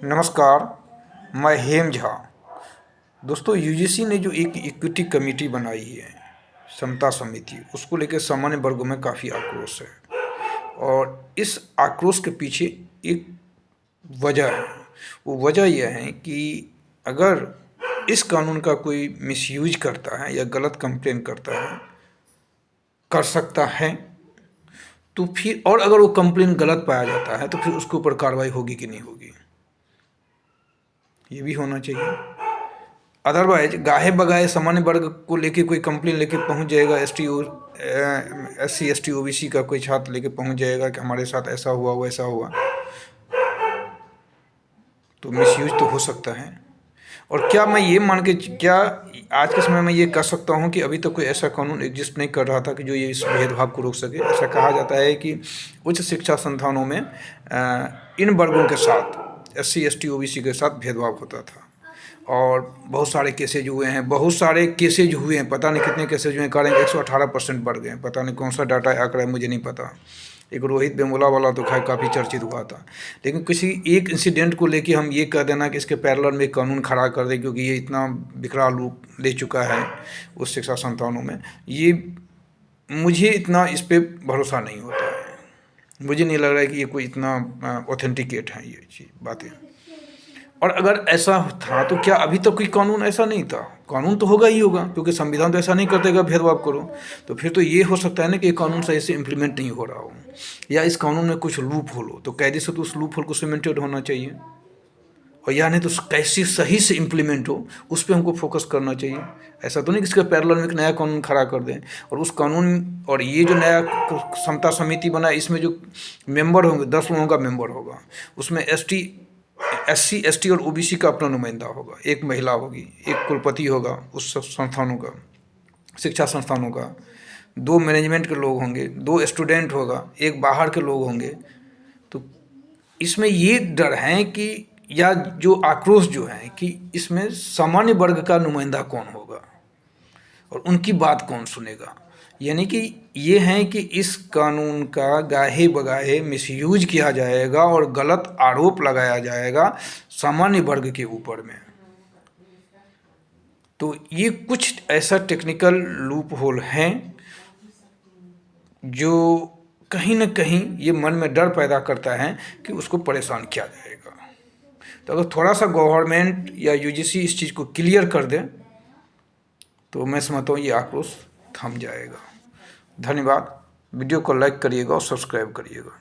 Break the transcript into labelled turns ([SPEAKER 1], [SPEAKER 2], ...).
[SPEAKER 1] नमस्कार, मैं हेम झा। दोस्तों, यूजीसी ने जो एक इक्विटी कमेटी बनाई है, समता समिति, उसको लेकर सामान्य वर्गों में काफ़ी आक्रोश है। और इस आक्रोश के पीछे एक वजह है। वो वजह यह है कि अगर इस कानून का कोई मिसयूज करता है या गलत कंप्लेन करता है, कर सकता है, तो फिर और अगर वो कंप्लेन गलत पाया जाता है तो फिर उसके ऊपर कार्रवाई होगी कि नहीं होगी, ये भी होना चाहिए। अदरवाइज गाहे बगाहे सामान्य वर्ग को लेके कोई कंप्लेन लेके पहुंच जाएगा, SC ST OBC का कोई छात्र लेके पहुंच जाएगा कि हमारे साथ ऐसा हुआ वैसा हुआ, तो मिसयूज तो हो सकता है। और क्या मैं ये मान के क्या आज के समय में ये कह सकता हूँ कि अभी तक कोई ऐसा कानून एग्जिस्ट नहीं कर रहा था कि जो ये इस भेदभाव को रोक सके। ऐसा कहा जाता है कि उच्च शिक्षा संस्थानों में इन वर्गों के साथ SC ST OBC के साथ भेदभाव होता था। और बहुत सारे केसेज हुए हैं, पता नहीं कितने केसेज हुए हैं। कारण 118% बढ़ गए हैं, पता नहीं कौन सा डाटा आंकड़ा है, मुझे नहीं पता। एक रोहित वेमुला वाला तो खैर काफ़ी चर्चित हुआ था, लेकिन किसी एक इंसिडेंट को लेके हम ये कह देना कि इसके पैरेलल में कानून खड़ा कर दे क्योंकि ये इतना विकराल रूप ले चुका है उस शिक्षा संस्थानों में, ये मुझे इतना इस पर भरोसा नहीं होता है। मुझे नहीं लग रहा है कि ये कोई इतना ऑथेंटिकेट है ये चीज़ बातें। और अगर ऐसा था तो क्या अभी तक कोई कानून ऐसा नहीं था? कानून तो होगा ही होगा, क्योंकि संविधान तो ऐसा नहीं करते कि भेदभाव करो। तो फिर तो ये हो सकता है ना कि कानून सही से इम्प्लीमेंट नहीं हो रहा हो, या इस कानून में कुछ लूप होल हो, तो कायदे से तो उस लूप होल को सीमेंटेड होना चाहिए। और या नहीं तो कैसे सही से इम्प्लीमेंट हो, उस पर हमको फोकस करना चाहिए। ऐसा तो नहीं कि इसके पैरेलल में एक नया कानून खड़ा कर दें। और उस कानून और ये जो नया समता समिति बना, इसमें जो मेंबर होंगे 10 लोगों का मेंबर होगा, उसमें SC ST और OBC का अपना नुमाइंदा होगा, एक महिला होगी, एक कुलपति होगा उस संस्थानों का, शिक्षा संस्थानों का, 2 मैनेजमेंट के लोग होंगे, 2 स्टूडेंट होगा, एक बाहर के लोग होंगे। तो इसमें ये डर है कि या जो आक्रोश जो है कि इसमें सामान्य वर्ग का नुमाइंदा कौन होगा और उनकी बात कौन सुनेगा। यानी कि ये है कि इस कानून का गाहे बगाहे मिसयूज किया जाएगा और गलत आरोप लगाया जाएगा सामान्य वर्ग के ऊपर में। तो ये कुछ ऐसा टेक्निकल लूप होल हैं जो कहीं ना कहीं ये मन में डर पैदा करता है कि उसको परेशान किया जाएगा। तो अगर थोड़ा सा गवर्नमेंट या UGC इस चीज़ को क्लियर कर दे तो मैं समझता हूँ ये आक्रोश थम जाएगा। धन्यवाद। वीडियो को लाइक करिएगा और सब्सक्राइब करिएगा।